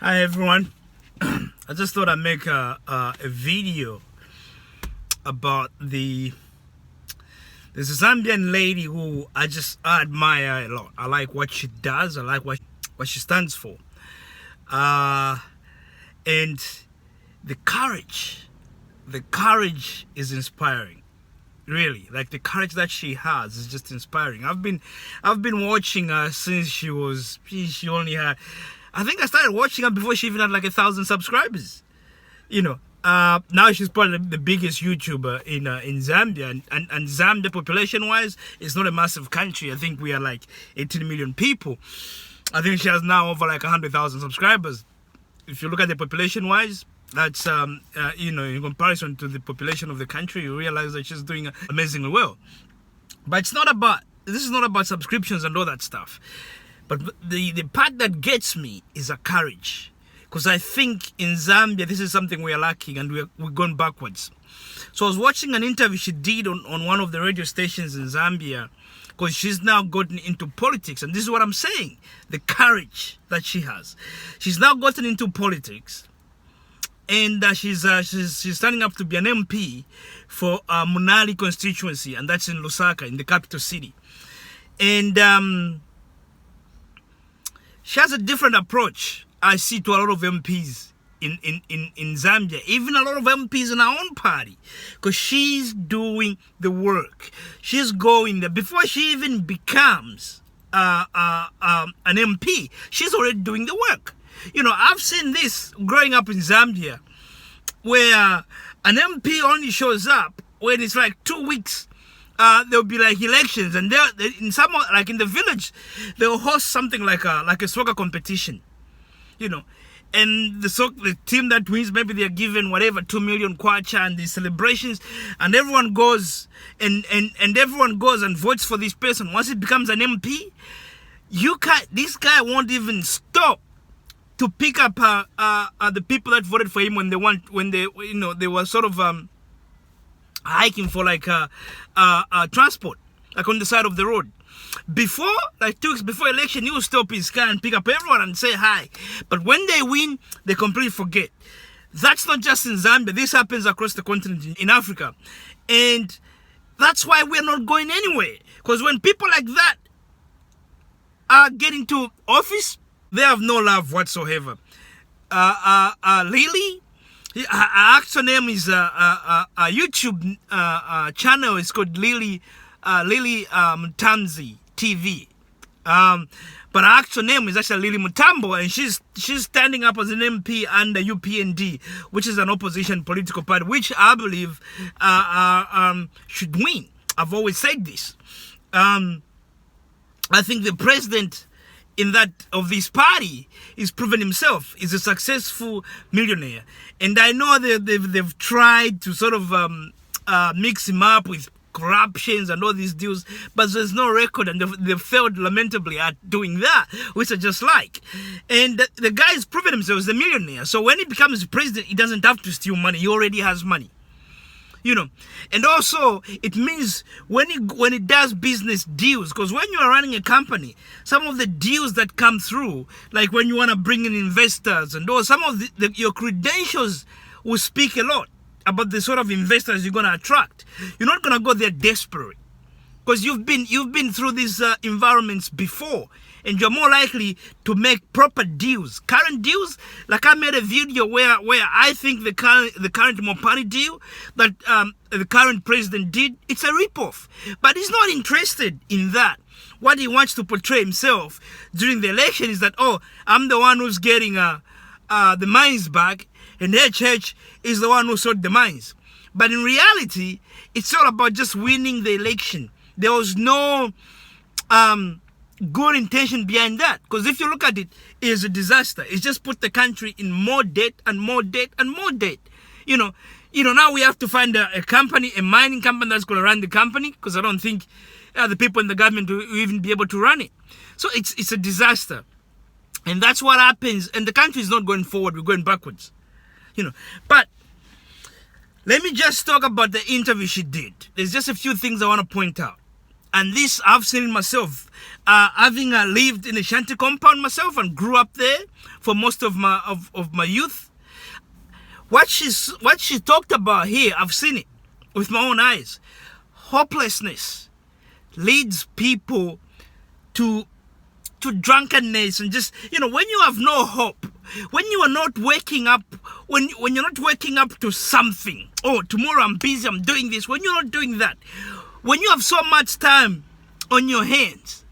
Hi everyone. I just thought I'd make a video about there's a Zambian lady who I admire a lot. I like what she does. I like what she stands for. And the courage is inspiring. Really, like the courage that she has is just inspiring. I've been watching her since she only had, I think I started watching her before she even had like 1,000 subscribers. Now she's probably the biggest YouTuber in Zambia, and Zambia population-wise, it's not a massive country. I think we are like 18 million people. I think she has now over like 100,000 subscribers. If you look at the population-wise, that's in comparison to the population of the country, you realize that she's doing amazingly well. But this is not about subscriptions and all that stuff. But the part that gets me is a courage. Because I think in Zambia, this is something we are lacking, and we're going backwards. So I was watching an interview she did on one of the radio stations in Zambia, because she's now gotten into politics. And this is what I'm saying, the courage that she has. She's now gotten into politics. And she's standing up to be an MP for Munali constituency, and that's in Lusaka, in the capital city. And she has a different approach, I see, to a lot of MPs in Zambia, even a lot of MPs in our own party, because she's doing the work. She's going there before she even becomes an MP. She's already doing the work. I've seen this growing up in Zambia, where an MP only shows up when it's like 2 weeks. There'll be like elections, and in in the village, they'll host something like a soccer competition, and the team that wins, maybe they're given whatever 2 million kwacha and the celebrations, and everyone goes and everyone goes and votes for this person. Once it becomes an MP, this guy won't even stop to pick up the people that voted for him when they were sort of hiking for like transport, like on the side of the road. Before, like 2 weeks before election, he will stop his car and pick up everyone and say hi. But when they win, they completely forget. That's not just in Zambia. This happens across the continent in Africa. And that's why we're not going anywhere. Because when people like that are getting to office, they have no love whatsoever. Lily, her actual name is a YouTube channel. It's called Lily Mutamzi TV. But her actual name is actually Lily Mutambo, and she's standing up as an MP under UPND, which is an opposition political party, which I believe should win. I've always said this. I think the president of this party is proven himself is a successful millionaire, and I know they've tried to sort of mix him up with corruptions and all these deals, but there's no record, and they've failed lamentably at doing that, which I just like. And the guy has proven himself as a millionaire, so when he becomes president, he doesn't have to steal money. He already has money. And also it means when he does business deals, because when you are running a company, some of the deals that come through, like when you want to bring in investors and all, some of your credentials will speak a lot about the sort of investors you're going to attract. You're not going to go there desperate, because you've been through these environments before, and you're more likely to make proper deals. Current deals, like I made a video where I think the current Mopani deal that the current president did, it's a ripoff. But he's not interested in that. What he wants to portray himself during the election is that, oh, I'm the one who's getting the mines back, and HH is the one who sold the mines. But in reality, it's all about just winning the election. There was no good intention behind that, because if you look at it, it's a disaster. It's just put the country in more debt and more debt and more debt. Now we have to find a company, a mining company that's going to run the company, because I don't think the people in the government will even be able to run it. So it's a disaster, and that's what happens. And the country is not going forward; we're going backwards. But let me just talk about the interview she did. There's just a few things I want to point out. And this I've seen it myself. Having lived in a shanty compound myself and grew up there for most of my youth. What she talked about here, I've seen it with my own eyes. Hopelessness leads people to drunkenness, and just, when you have no hope, when you are not waking up, when you're not waking up to something, oh, tomorrow I'm busy, I'm doing this, when you're not doing that, when you have so much time on your hands,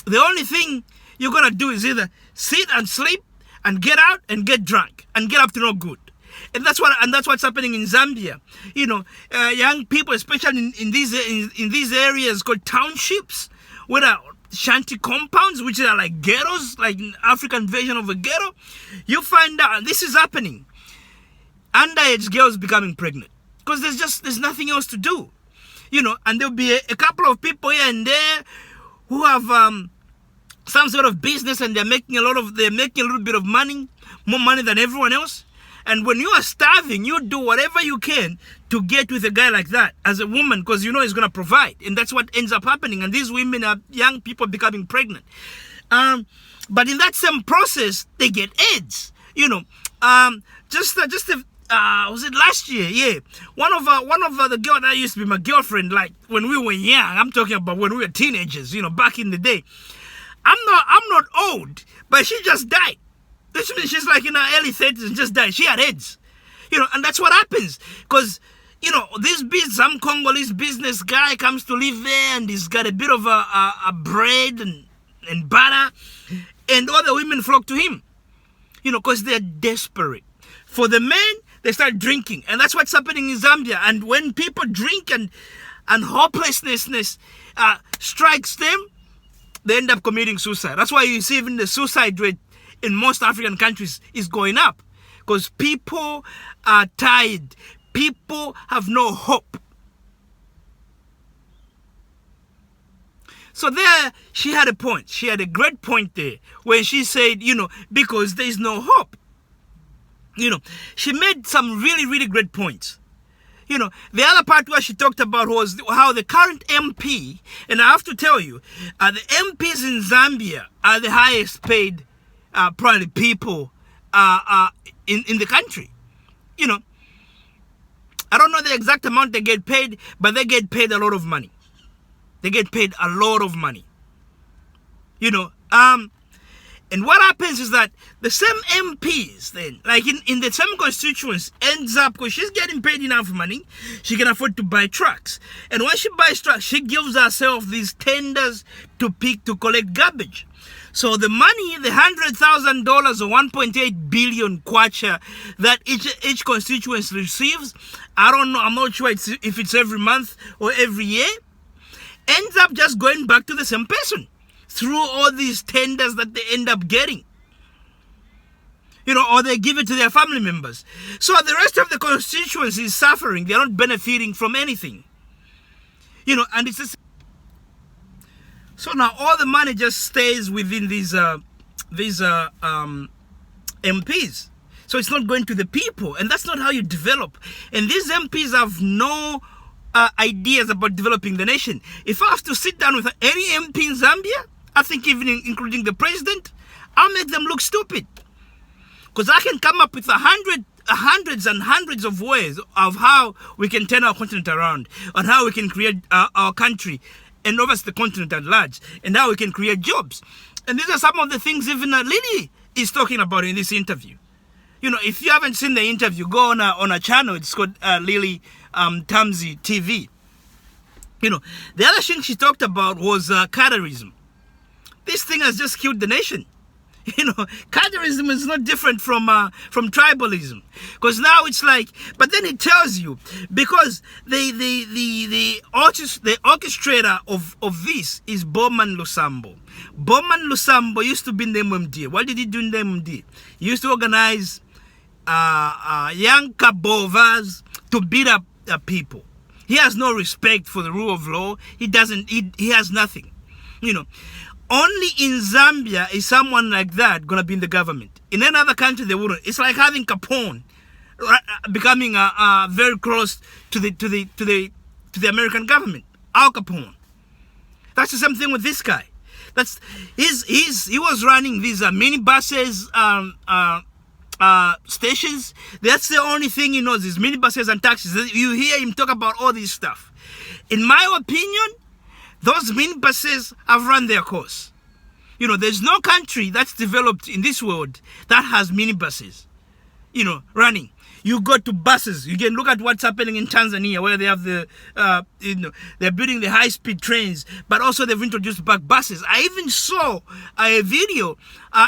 the only thing you're gonna do is either sit and sleep and get out and get drunk and get up to no good. And that's what's happening in Zambia. Young people, especially in these areas called townships, where are shanty compounds, which are like ghettos, like an African version of a ghetto. You find out this is happening. Underage girls becoming pregnant because there's nothing else to do, and there'll be a couple of people here and there who have some sort of business, and they're making a little bit of money, more money than everyone else. And when you are starving, you do whatever you can to get with a guy like that as a woman, because he's going to provide. And that's what ends up happening. And these women are young people becoming pregnant. But in that same process, they get AIDS. Was it last year? Yeah. One of the girls that used to be my girlfriend, like when we were young, I'm talking about when we were teenagers, back in the day. I'm not old, but she just died. Which means she's like in her early 30s and just died. She had AIDS. And that's what happens. Because, some Congolese business guy comes to live there, and he's got a bit of a bread and butter. And all the women flock to him. Because they're desperate. For the men, they start drinking. And that's what's happening in Zambia. And when people drink and hopelessness strikes them, they end up committing suicide. That's why you see even the suicide rate in most African countries is going up, because people are tired. People have no hope. So there, she had a point. She had a great point there where she said, because there is no hope. She made some really, really great points. The other part where she talked about was how the current MP, and I have to tell you, the MPs in Zambia are the highest paid probably people in the country. I don't know the exact amount they get paid, but they get paid a lot of money. They get paid a lot of money. And what happens is that the same MPs then, like in the same constituency, ends up, because she's getting paid enough money, she can afford to buy trucks. And when she buys trucks, she gives herself these tenders to collect garbage. So the money, the $100,000 or 1.8 billion kwacha that each constituency receives, I don't know, I'm not sure if it's every month or every year, ends up just going back to the same person through all these tenders that they end up getting. Or they give it to their family members. So the rest of the constituency is suffering. They're not benefiting from anything. And it's just... So now all the money just stays within these MPs. So it's not going to the people, and that's not how you develop. And these MPs have no ideas about developing the nation. If I have to sit down with any MP in Zambia, I think even including the president, I'll make them look stupid. Because I can come up with hundreds and hundreds of ways of how we can turn our continent around, and how we can create our country, and obviously the continent at large, and how we can create jobs. And these are some of the things even Lily is talking about in this interview. If you haven't seen the interview, go on a channel. It's called Lily Mutamzi TV. The other thing she talked about was Kataraism. This thing has just killed the nation. Kataraism is not different from tribalism, because now it's like, but then it tells you, because the orchestrator of this is Bowman Lusambo. Bowman Lusambo used to be in the Nev-media. What did he do in the Nev-media? He used to organize young kabovas to beat up people. He has no respect for the rule of law. He has nothing. Only in Zambia is someone like that gonna be in the government. In any other country, they wouldn't. It's like having Capone becoming very close to the to the American government. Al Capone. That's the same thing with this guy. He was running these minibuses stations. That's the only thing he knows, is minibuses and taxis. You hear him talk about all this stuff. In my opinion, those minibuses have run their course. You know, there's no country that's developed in this world that has minibuses, you know, running. You go to buses. You can look at what's happening in Tanzania, where they have the, they're building the high-speed trains, but also they've introduced back buses. I even saw a video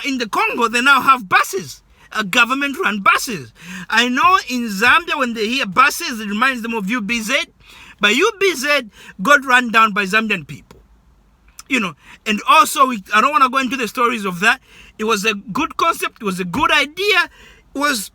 in the Congo. They now have buses, government-run buses. I know in Zambia, when they hear buses, it reminds them of UBZ, but UBZ got run down by Zambian people. You know, and also, I don't want to go into the stories of that. It was a good concept. It was a good idea. It was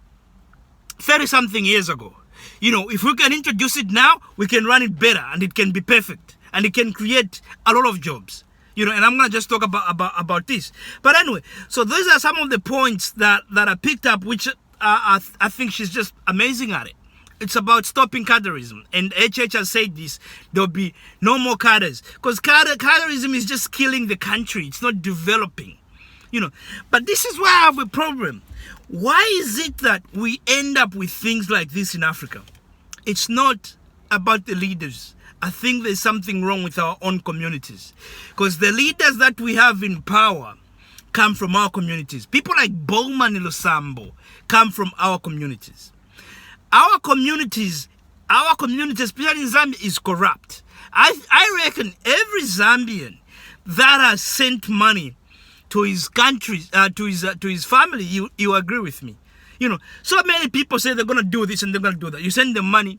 30-something years ago. You know, if we can introduce it now, we can run it better, and it can be perfect, and it can create a lot of jobs. You know, and I'm going to just talk about this. But anyway, so those are some of the points that I picked up, which I think she's just amazing at it. It's about stopping Kataraism. And HH has said this, there'll be no more Kataris. Because Kataraism is just killing the country. It's not developing. You know, but this is why I have a problem. Why is it that we end up with things like this in Africa? It's not about the leaders. I think there's something wrong with our own communities. Because the leaders that we have in power come from our communities. People like Bowman and Lusambo come from our communities. Our communities, especially in Zambia, is corrupt. I reckon every Zambian that has sent money to his country, to his family, you agree with me. You know, so many people say they're gonna do this and they're gonna do that. You send them money,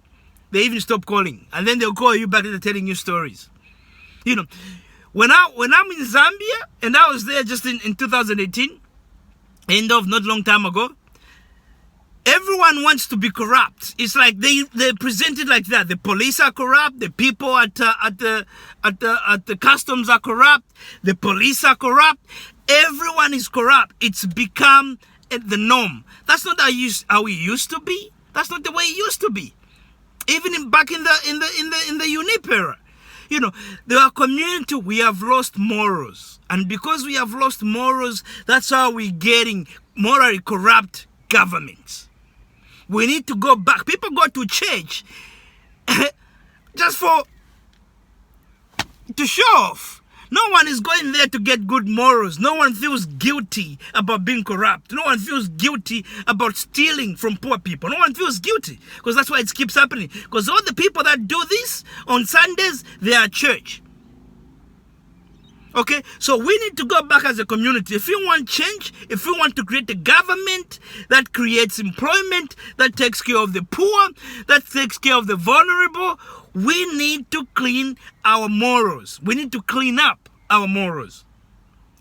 they even stop calling, and then they'll call you back and they're telling you stories. You know, when I'm in Zambia, and I was there just in 2018, end of not long time ago, everyone wants to be corrupt. It's like they present it like that. The police are corrupt. The people at the customs are corrupt. The police are corrupt. Everyone is corrupt. It's become the norm. That's not how we used to be. That's not the way it used to be. Even back in the UNIP era, you know, the community, we have lost morals, and because we have lost morals, that's how we're getting morally corrupt governments. We need to go back. People go to church just to show off. No one is going there to get good morals. No one feels guilty about being corrupt. No one feels guilty about stealing from poor people. No one feels guilty, because that's why it keeps happening. Because all the people that do this on Sundays, they are at church. Okay, so we need to go back as a community. If we want change, if we want to create a government that creates employment, that takes care of the poor, that takes care of the vulnerable, we need to clean our morals. We need to clean up our morals.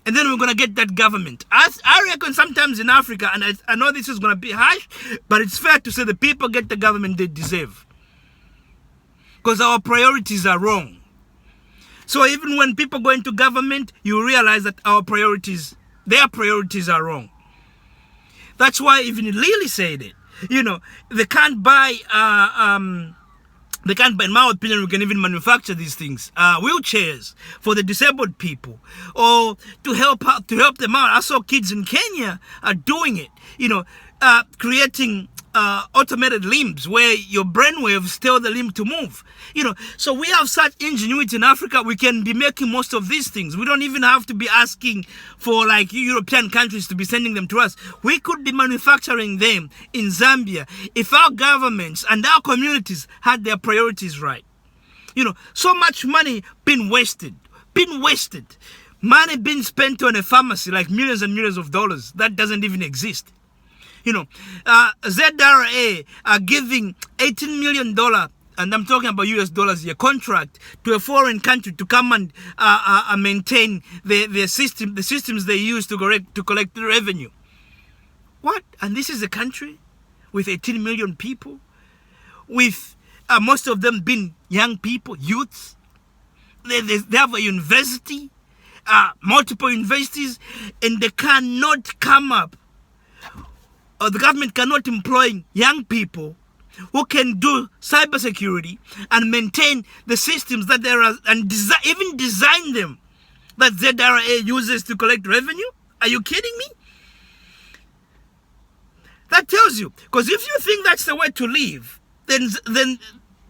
And then we're going to get that government. I reckon sometimes in Africa, and I know this is going to be harsh, but it's fair to say the people get the government they deserve. Because our priorities are wrong. So even when people go into government, you realize that their priorities are wrong. That's why even Lily said it. You know, they can't buy, in my opinion, we can even manufacture these things, wheelchairs for the disabled people, or to help them out. I saw kids in Kenya are doing it, you know, creating automated limbs where your brainwaves tell the limb to move. You know, so we have such ingenuity in Africa. We can be making most of these things. We don't even have to be asking for like European countries to be sending them to us. We could be manufacturing them in Zambia if our governments and our communities had their priorities right. You know, so much money being wasted. Money being spent on a pharmacy, like millions and millions of dollars that doesn't even exist. You know, ZRA are giving $18 million, and I'm talking about US dollars here, contract to a foreign country to come and maintain the systems they use to collect the revenue. What? And this is a country with 18 million people, with most of them being young people, youths. They have a university, multiple universities, and they cannot come up. Or the government cannot employ young people who can do cybersecurity and maintain the systems that there are, and even design them that ZRA uses to collect revenue? Are you kidding me? That tells you, because if you think that's the way to live, then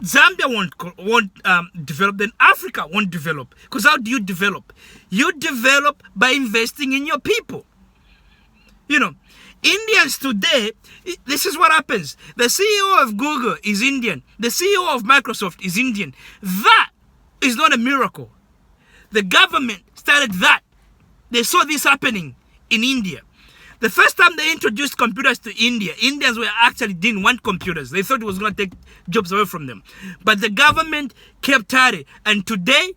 Zambia won't develop, then Africa won't develop. Because how do you develop? You develop by investing in your people. You know, Indians today, this is what happens. The CEO of Google is Indian. The CEO of Microsoft is Indian. That is not a miracle. The government started that. They saw this happening in India. The first time they introduced computers to India, Indians actually didn't want computers. They thought it was going to take jobs away from them. But the government kept at it. And today,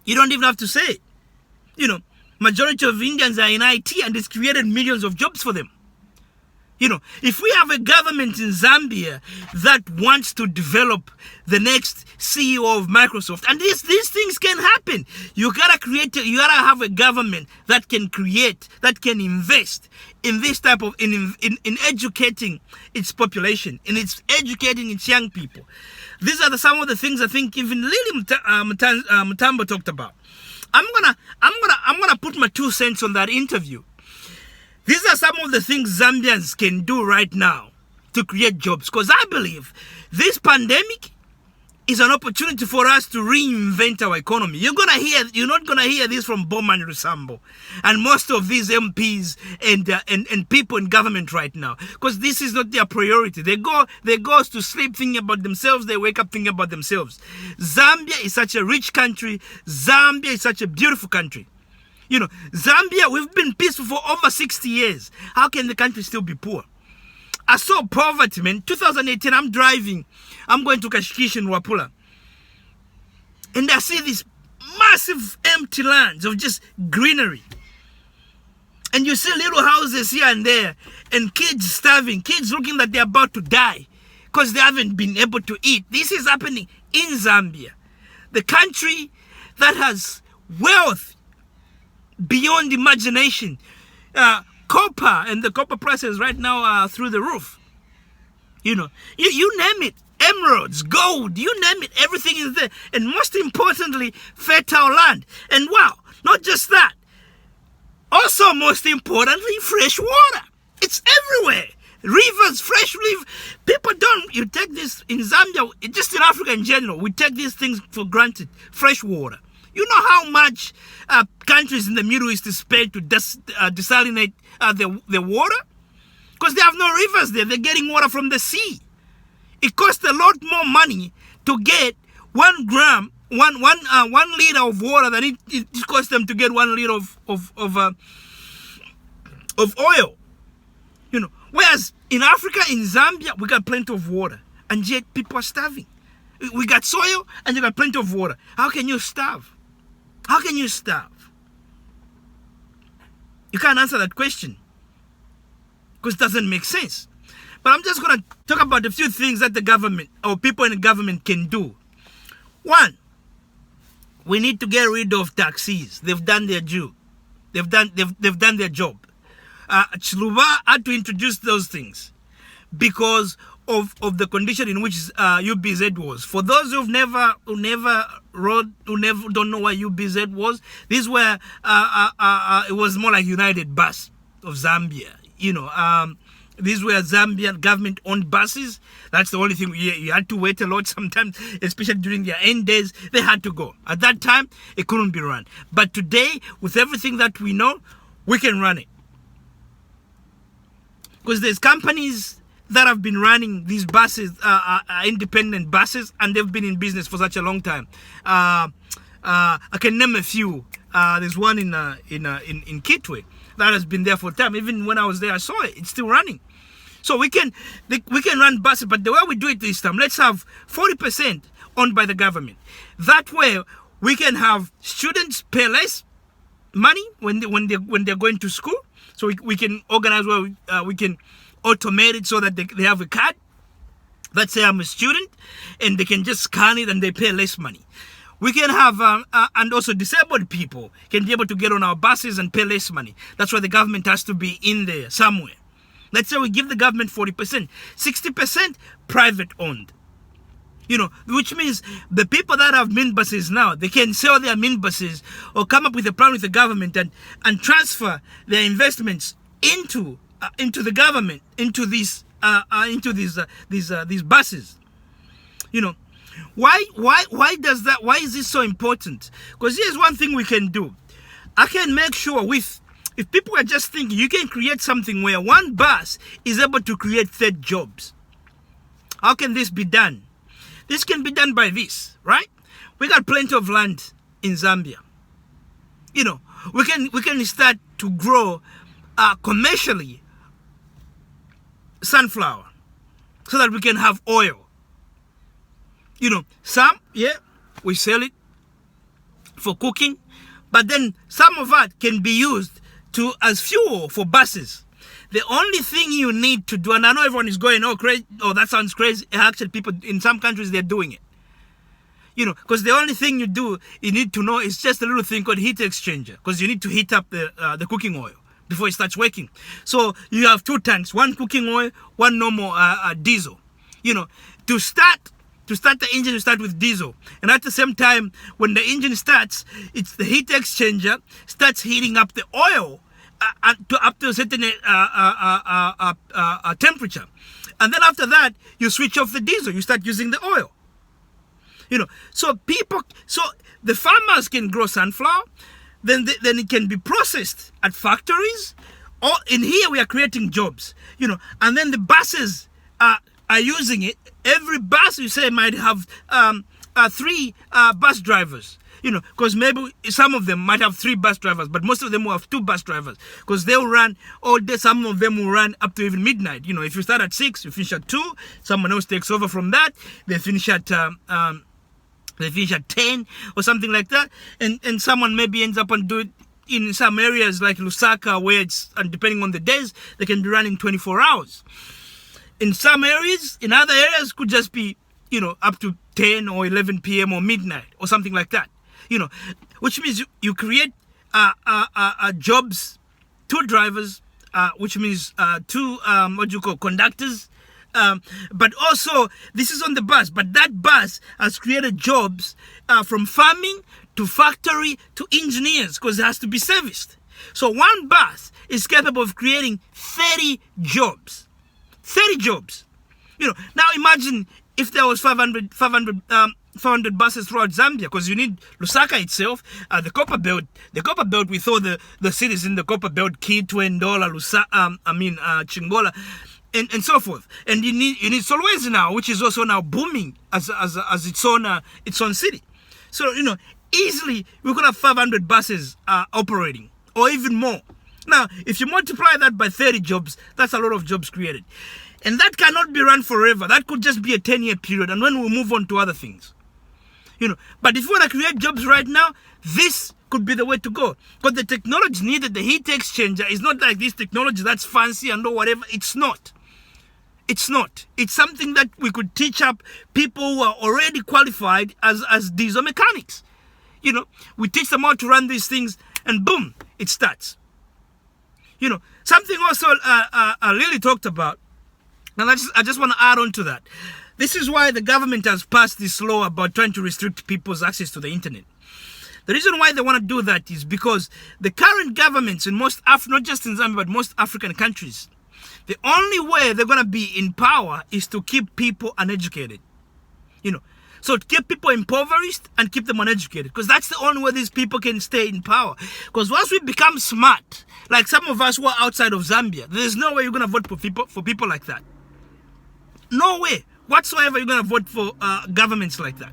you don't even have to say it. You know, majority of Indians are in IT, and it's created millions of jobs for them. You know, if we have a government in Zambia that wants to develop the next CEO of Microsoft, and these things can happen. You gotta have a government that can create, that can invest in this type of, in educating its population, in its educating its young people. These are some of the things I think even Lily Mutambo talked about. I'm gonna put my 2 cents on that interview. These are some of the things Zambians can do right now to create jobs. Because I believe this pandemic is an opportunity for us to reinvent our economy. You're not gonna hear this from Bowman Rusambo and most of these MPs and people in government right now, because this is not their priority. They go to sleep thinking about themselves. They wake up thinking about themselves. Zambia is such a rich country. Zambia is such a beautiful country. You know, Zambia, we've been peaceful for over 60 years. How can the country still be poor? I saw poverty, man. 2018, I'm driving. I'm going to Kashikishi in Wapula. And I see these massive empty lands of just greenery. And you see little houses here and there. And kids starving. Kids looking like they're about to die because they haven't been able to eat. This is happening in Zambia. The country that has wealth beyond imagination. Copper, and the copper prices right now are through the roof. You know, you name it. Emeralds, gold, you name it. Everything is there. And most importantly, fertile land. And wow, not just that. Also, most importantly, fresh water. It's everywhere. Rivers, fresh river. People don't, you take this in Zambia, just in Africa in general, we take these things for granted. Fresh water. You know how much countries in the Middle East spend to desalinate the water? Because they have no rivers there. They're getting water from the sea. It costs a lot more money to get 1 liter of water than it costs them to get 1 liter of oil. You know, whereas in Africa, in Zambia, we got plenty of water, and yet people are starving. We got soil, and you got plenty of water. How can you starve? How can you starve? You can't answer that question because it doesn't make sense. But I'm just going to talk about a few things that the government or people in the government can do. One, we need to get rid of taxis. They've done their due. They've done their job. Chiluba had to introduce those things because of the condition in which UBZ was. For those who never don't know what UBZ was, this were it was more like United Bus of Zambia. You know, these were Zambian government-owned buses. That's the only thing. You had to wait a lot sometimes, especially during their end days. They had to go. At that time, it couldn't be run. But today, with everything that we know, we can run it. Because there's companies that have been running these buses, independent buses, and they've been in business for such a long time. I can name a few. There's one in Kitwe that has been there for time. Even when I was there, I saw it. It's still running. So we can run buses, but the way we do it this time, let's have 40% owned by the government. That way, we can have students pay less money when they're going to school. So we can organize where we can automate it so that they have a card. Let's say I'm a student, and they can just scan it and they pay less money. We can have, and also disabled people can be able to get on our buses and pay less money. That's why the government has to be in there somewhere. Let's say we give the government 40%, 60% private owned. Which means the people that have minibuses now, they can sell their minibuses or come up with a plan with the government and transfer their investments into the government, into these buses. Why does that? Why is this so important? Because here's one thing we can do. I can make sure if people are just thinking, you can create something where one bus is able to create 30 jobs. How can this be done? This can be done by this, right? We got plenty of land in Zambia. We can start to grow commercially sunflower so that we can have oil. We sell it for cooking, but then some of that can be used as fuel for buses. The only thing you need to do, and I know everyone is going, oh, crazy, oh, that sounds crazy. Actually, people in some countries, they're doing it. Because the only thing you need to know is just a little thing called heat exchanger, because you need to heat up the cooking oil before it starts working. So you have 2 tanks, one cooking oil, one normal diesel. To start the engine, you start with diesel. And at the same time, when the engine starts, it's the heat exchanger starts heating up the oil up to a certain temperature. And then after that, you switch off the diesel. You start using the oil. So the farmers can grow sunflower. Then it can be processed at factories. Or in here, we are creating jobs. And then the buses are using it. Every bus, you say, might have 3 bus drivers. Because maybe some of them might have 3 bus drivers, but most of them will have 2 bus drivers, because they'll run all day. Some of them will run up to even midnight. If you start at 6, you finish at 2. Someone else takes over from that. They finish at 10 or something like that. And someone maybe ends up and do it in some areas like Lusaka, where and depending on the days, they can be running 24 hours. In some areas, in other areas, could just be up to 10 or 11 p.m. or midnight or something like that. Which means you create jobs, 2 drivers, which means 2 conductors. But also, this is on the bus, but that bus has created jobs from farming to factory to engineers, because it has to be serviced. So one bus is capable of creating 30 jobs. 30 jobs. Now imagine if there was 500 buses throughout Zambia, because you need Lusaka itself, the copper belt with all the cities in the copper belt, Kitwe, Ndola, Chingola, and so forth. And you need Solwezi now, which is also now booming as its own city. So easily we could have 500 buses operating, or even more. Now, if you multiply that by 30 jobs, that's a lot of jobs created. And that cannot be run forever. That could just be a 10-year period, and then we'll move on to other things. But if you want to create jobs right now, this could be the way to go. But the technology needed, the heat exchanger, is not like this technology that's fancy and or whatever. It's not. It's something that we could teach up people who are already qualified as diesel mechanics. We teach them how to run these things, and boom, it starts. Something also Lily talked about, and I just want to add on to that. This is why the government has passed this law about trying to restrict people's access to the internet. The reason why they want to do that is because the current governments in most not just in Zambia, but most African countries, the only way they're going to be in power is to keep people uneducated. So to keep people impoverished and keep them uneducated, because that's the only way these people can stay in power. Because once we become smart, like some of us who are outside of Zambia, there's no way you're going to vote for people like that. No way whatsoever you're going to vote for governments like that.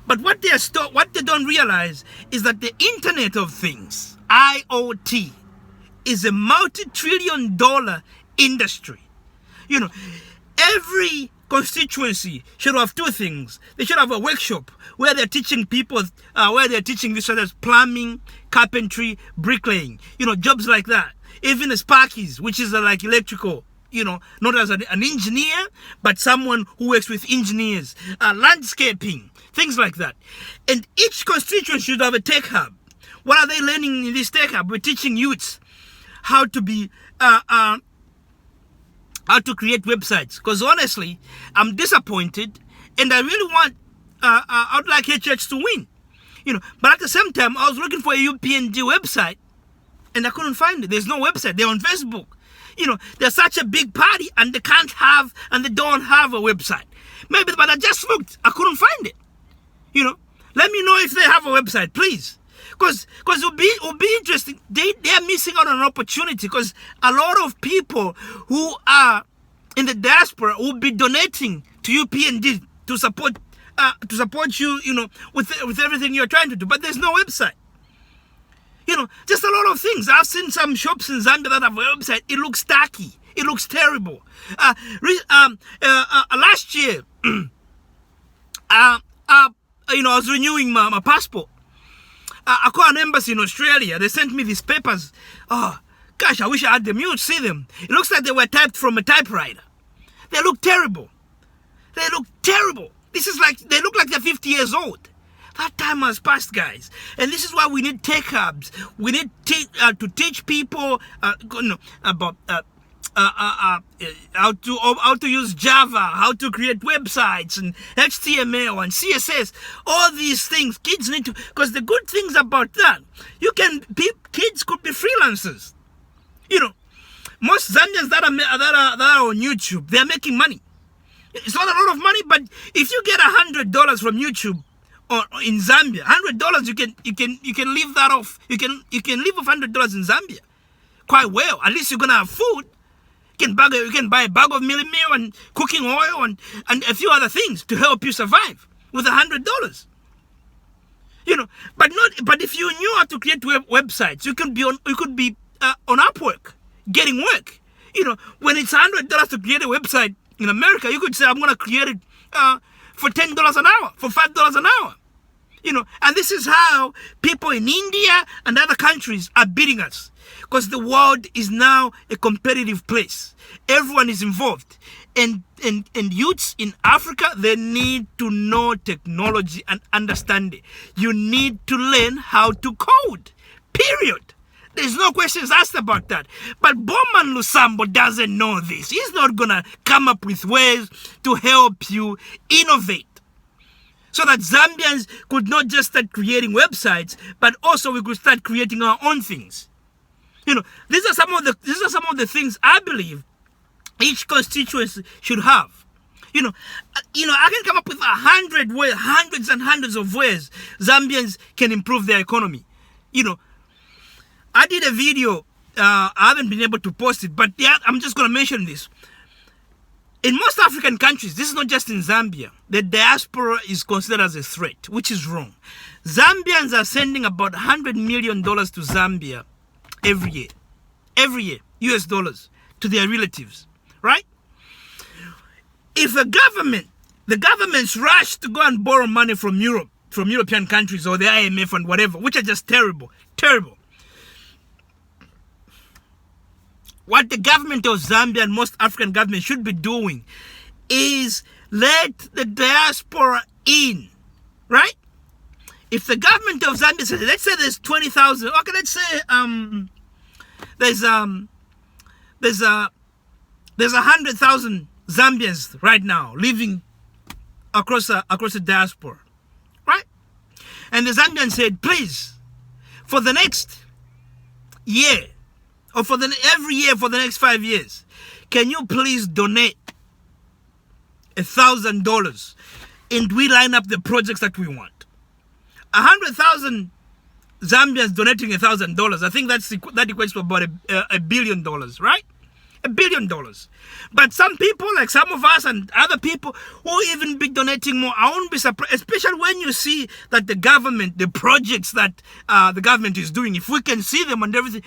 But what they don't realize is that the Internet of Things, IoT, is a multi-trillion-dollar industry. Every constituency should have 2 things. They should have a workshop where they're teaching people, where they're teaching this such as plumbing, carpentry, bricklaying, jobs like that. Even sparkies, which is like electrical, not as an engineer, but someone who works with engineers, landscaping, things like that. And each constituency should have a tech hub. What are they learning in this tech hub? We're teaching youths how to be how to create websites. Because honestly, I'm disappointed, and I really want I'd like HH to win, But at the same time, I was looking for a UPND website, and I couldn't find it. There's no website. They're on Facebook. They're such a big party, and they don't have a website. Maybe, but I just looked. I couldn't find it. Let me know if they have a website, please. Because it'll be interesting. They're missing out on an opportunity, because a lot of people who are in the diaspora will be donating to UPND to support you, with everything you're trying to do. But there's no website. Just a lot of things. I've seen some shops in Zambia that have a website. It looks tacky. It looks terrible. Last year, I was renewing my passport. I called an embassy in Australia. They sent me these papers. Oh, gosh, I wish I had them. You would see them. It looks like they were typed from a typewriter. They look terrible. They look terrible. They look like they're 50 years old. That time has passed, guys. And this is why we need tech hubs. We need to teach people about how to use Java, how to create websites, and HTML and CSS. All these things kids need to. Because the good things about that, kids could be freelancers. Most Zambians that are on YouTube, they're making money. It's not a lot of money, but if you get $100 from YouTube or in Zambia, $100 you can live that off. You can live off $100 in Zambia quite well. At least you're gonna have food. You can buy a bag of meal and cooking oil and a few other things to help you survive with $100. But if you knew how to create websites, you could be on Upwork getting work. When it's $100 to create a website in America, you could say, I'm going to create it for $10 an hour, for $5 an hour. And this is how people in India and other countries are beating us. Because the world is now a competitive place. Everyone is involved. And youths in Africa, they need to know technology and understand it. You need to learn how to code. Period. There's no questions asked about that. But Bowman Lusambo doesn't know this. He's not going to come up with ways to help you innovate. So that Zambians could not just start creating websites, but also we could start creating our own things. These are some of the things I believe each constituency should have. I can come up with hundreds and hundreds of ways Zambians can improve their economy. I did a video, I haven't been able to post it, but yeah, I'm just going to mention this. In most African countries, this is not just in Zambia, the diaspora is considered as a threat, which is wrong. Zambians are sending about $100 million to Zambia every year, US dollars, to their relatives, right? If the governments rush to go and borrow money from Europe, from European countries or the IMF and whatever, which are just terrible. What the government of Zambia and most African governments should be doing is let the diaspora in, right? If the government of Zambia says, let's say there's 20,000, okay, let's say there's 100,000 Zambians right now living across the diaspora, right? And the Zambian said, please, for the next year, or every year for the next 5 years, can you please donate $1,000 and we line up the projects that we want? 100,000 Zambians donating $1,000. I think that equates to about $1 billion, right? $1 billion. But some people, like some of us and other people, will even be donating more. I won't be surprised, especially when you see that the projects that the government is doing, if we can see them and everything,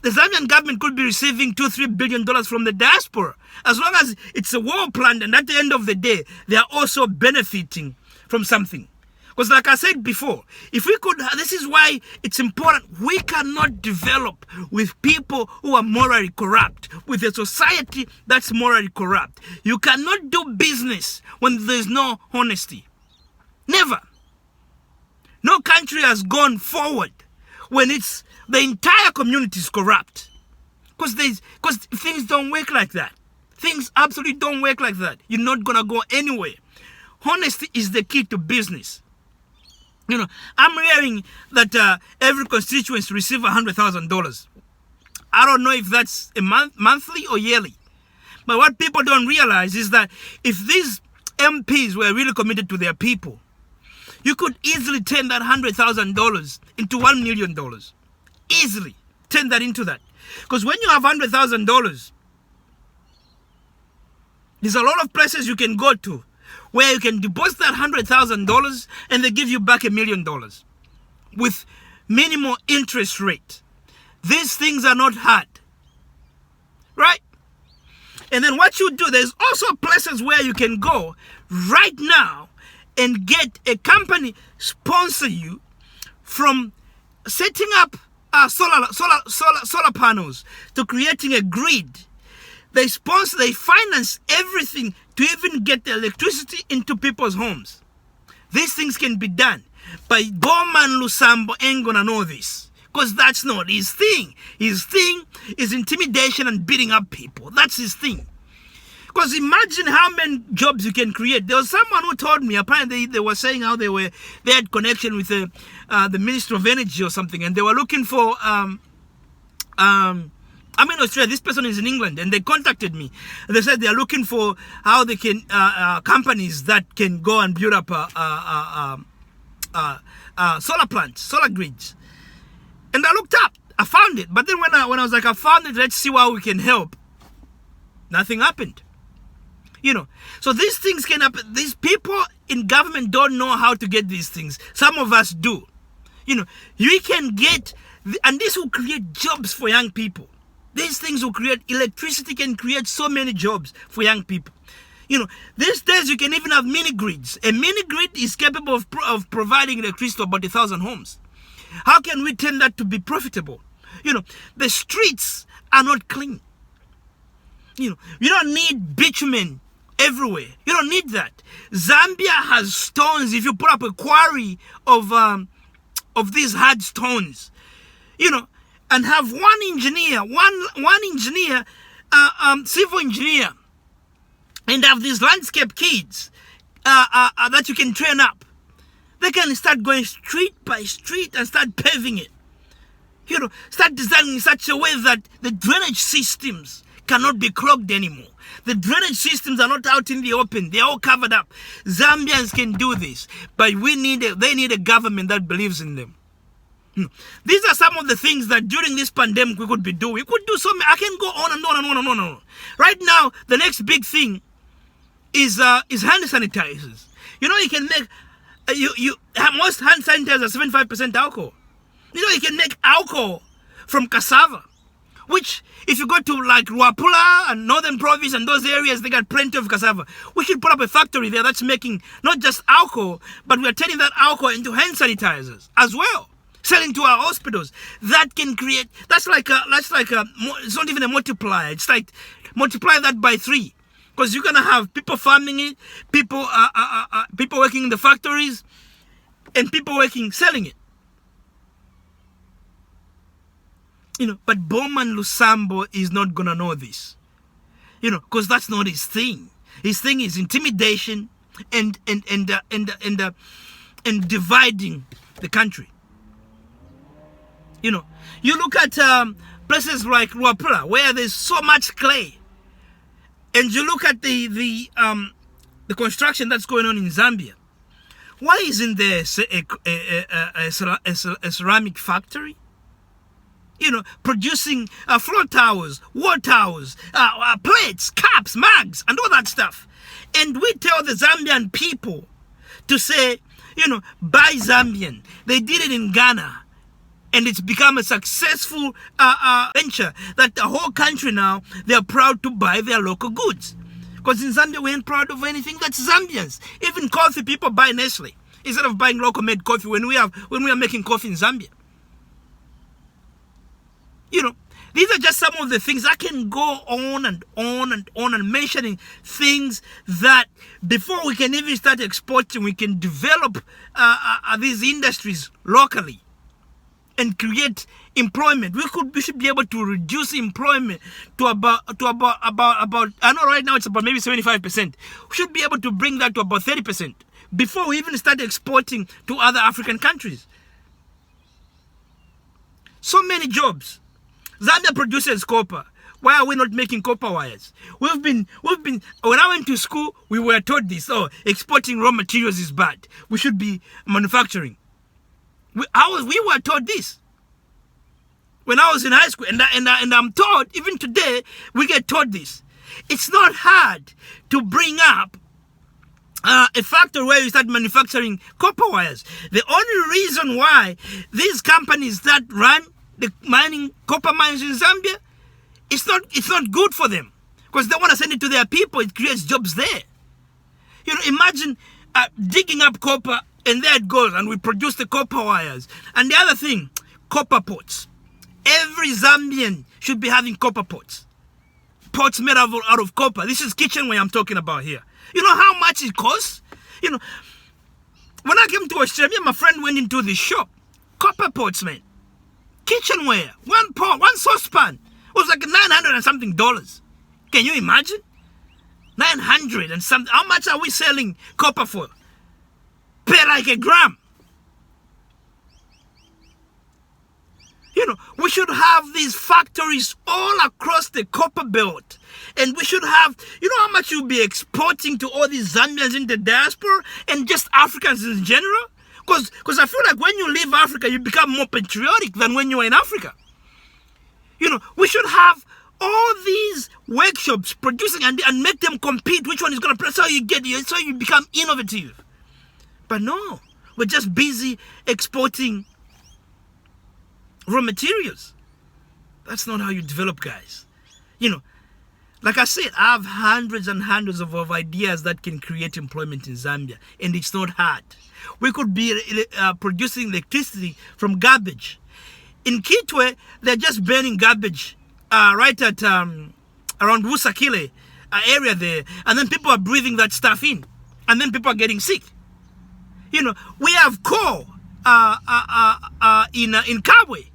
the Zambian government could be receiving $2-3 billion from the diaspora, as long as it's a well planned, and at the end of the day, they are also benefiting from something. Because like I said before, if we could, this is why it's important, we cannot develop with people who are morally corrupt, with a society that's morally corrupt. You cannot do business when there's no honesty. Never. No country has gone forward when the entire community is corrupt. Because things don't work like that. Things absolutely don't work like that. You're not gonna go anywhere. Honesty is the key to business. I'm hearing that every constituency receive $100,000. I don't know if that's a monthly or yearly. But what people don't realize is that if these MPs were really committed to their people, you could easily turn that $100,000 into $1 million. Easily turn that into that. Because when you have $100,000, there's a lot of places you can go to where you can deposit that $100,000 and they give you back $1 million with minimal interest rate. These things are not hard, right? And then what you do, there's also places where you can go right now and get a company sponsor you from setting up solar panels to creating a grid. They finance everything to even get the electricity into people's homes. These things can be done. But Bowman Lusambo ain't gonna know this, because that's not his thing. His thing is intimidation and beating up people. That's his thing. Because imagine how many jobs you can create. There was someone who told me, apparently they were saying how they had connection with the Minister of Energy or something, and they were looking for I'm in Australia. This person is in England, and they contacted me. And they said they are looking for how they can companies that can go and build up solar plants, solar grids. And I looked up, I found it. But then when I was like, I found it, let's see how we can help. Nothing happened. So these things can happen. These people in government don't know how to get these things. Some of us do. You can get, and this will create jobs for young people. These things will create, electricity can create so many jobs for young people. These days you can even have mini grids. A mini grid is capable of providing electricity to about 1,000 homes. How can we turn that to be profitable? The streets are not clean. You don't need bitumen everywhere. You don't need that. Zambia has stones. If you put up a quarry of these hard stones, and have one engineer, civil engineer, and have these landscape kids that you can train up. They can start going street by street and start paving it. Start designing in such a way that the drainage systems cannot be clogged anymore. The drainage systems are not out in the open. They're all covered up. Zambians can do this, but they need a government that believes in them. These are some of the things that during this pandemic we could be doing. We could do something. I can go on and on and on and on and on. Right now, the next big thing is hand sanitizers. You can make most hand sanitizers are 75% alcohol. You can make alcohol from cassava, which if you go to like Ruapula and Northern Province and those areas, they got plenty of cassava. We should put up a factory there that's making not just alcohol, but we're turning that alcohol into hand sanitizers as well. Selling to our hospitals. That can create, it's not even a multiplier. It's like multiply that by 3. Because you're gonna have people farming it, people working in the factories, and people selling it. But Bowman Lusambo is not gonna know this. Because that's not his thing. His thing is intimidation and dividing the country. You look at places like Ruapula where there's so much clay, and you look at the construction that's going on in Zambia. Why isn't there a ceramic factory? Producing floor towers, wall towers, plates, cups, mugs, and all that stuff. And we tell the Zambian people to say, buy Zambian. They did it in Ghana. And it's become a successful venture that the whole country now, they're proud to buy their local goods. Because in Zambia, we ain't proud of anything that's Zambians. Even coffee, people buy Nestle instead of buying local made coffee when we are making coffee in Zambia. These are just some of the things. I can go on and on and on and mentioning things that before we can even start exporting, we can develop these industries locally. and create employment. We should be able to reduce employment to about I know right now it's about maybe 75%. We should be able to bring that to about 30% before we even start exporting to other African countries. So many jobs. Zambia produces copper. Why are we not making copper wires? We've been when I went to school, we were taught this. Oh, exporting raw materials is bad. We should be manufacturing. We were taught this when I was in high school, and I'm taught even today we get taught this. It's not hard to bring up a factory where you start manufacturing copper wires. The only reason why these companies that run the mining copper mines in Zambia, it's not good for them, because they want to send it to their people. It creates jobs there. You know, imagine digging up copper, and there it goes, and we produce the copper wires. And the other thing, copper pots. Every Zambian should be having copper pots. Pots made out of copper. This is kitchenware I'm talking about here. You know how much it costs? You know, when I came to Australia, my friend went into the shop. Copper pots, man. Kitchenware. One pot, one saucepan. It was like $900 and something. Can you imagine? 900 and something. How much are we selling copper for? Pay like a gram. You know, we should have these factories all across the copper belt. And we should have, you know how much you'll be exporting to all these Zambians in the diaspora and just Africans in general? Because I feel like when you leave Africa, you become more patriotic than when you are in Africa. You know, we should have all these workshops producing and make them compete. Which one is going to play? So you become innovative. But no, we're just busy exporting raw materials. That's not how you develop, guys. You know, like I said, I have hundreds and hundreds of ideas that can create employment in Zambia, and it's not hard. We could be producing electricity from garbage. In Kitwe, they're just burning garbage right at around Lusaka area there, and then people are breathing that stuff in, and then people are getting sick. You know, we have coal in Kabwe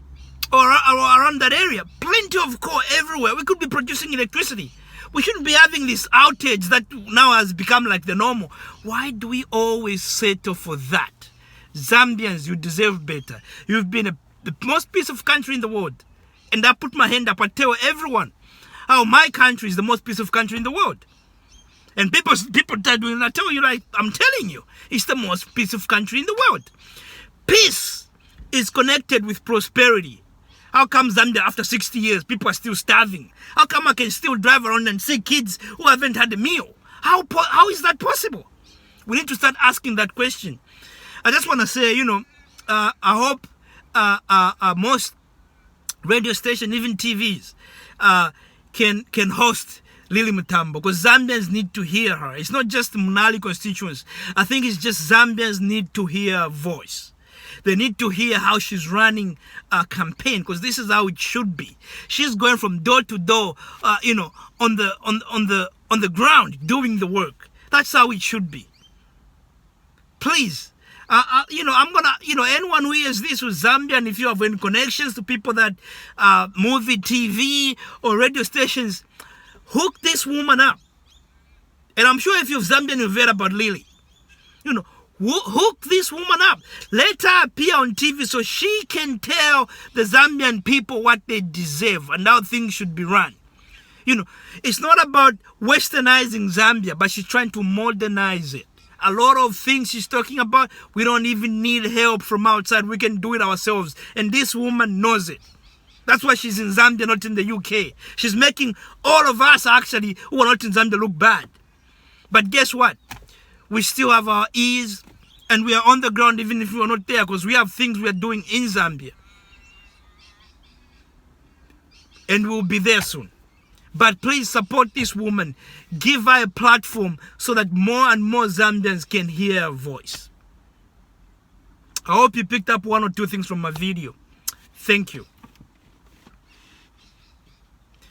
or around that area. Plenty of coal everywhere. We could be producing electricity. We shouldn't be having this outage that now has become like the normal. Why do we always settle for that? Zambians, you deserve better. You've been the most peaceful country in the world. And I put my hand up and tell everyone how my country is the most peaceful country in the world. And people start doing that. I tell you, like, I'm telling you, it's the most peaceful country in the world. Peace is connected with prosperity. How come Zambia, after 60 years, people are still starving? How come I can still drive around and see kids who haven't had a meal? How is that possible? We need to start asking that question. I just want to say, you know, I hope most radio stations, even TVs, can host Lily Mutambo, because Zambians need to hear her. It's not just the Munali constituents. I think it's just Zambians need to hear her voice. They need to hear how she's running a campaign, because this is how it should be. She's going from door to door, you know, on the ground, doing the work. That's how it should be. Please, you know, I'm gonna, you know, anyone who hears this with Zambia, and if you have any connections to people that movie, TV, or radio stations, hook this woman up. And I'm sure if you're Zambian, you've heard about Lily. You know, hook this woman up. Let her appear on TV so she can tell the Zambian people what they deserve and how things should be run. You know, it's not about westernizing Zambia, but she's trying to modernize it. A lot of things she's talking about, we don't even need help from outside. We can do it ourselves. And this woman knows it. That's why she's in Zambia, not in the UK. She's making all of us, actually, who are not in Zambia, look bad. But guess what? We still have our ears, and we are on the ground even if we are not there, because we have things we are doing in Zambia. And we'll be there soon. But please support this woman. Give her a platform so that more and more Zambians can hear her voice. I hope you picked up one or two things from my video. Thank you.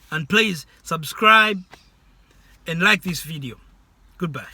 And please subscribe and like this video. Goodbye.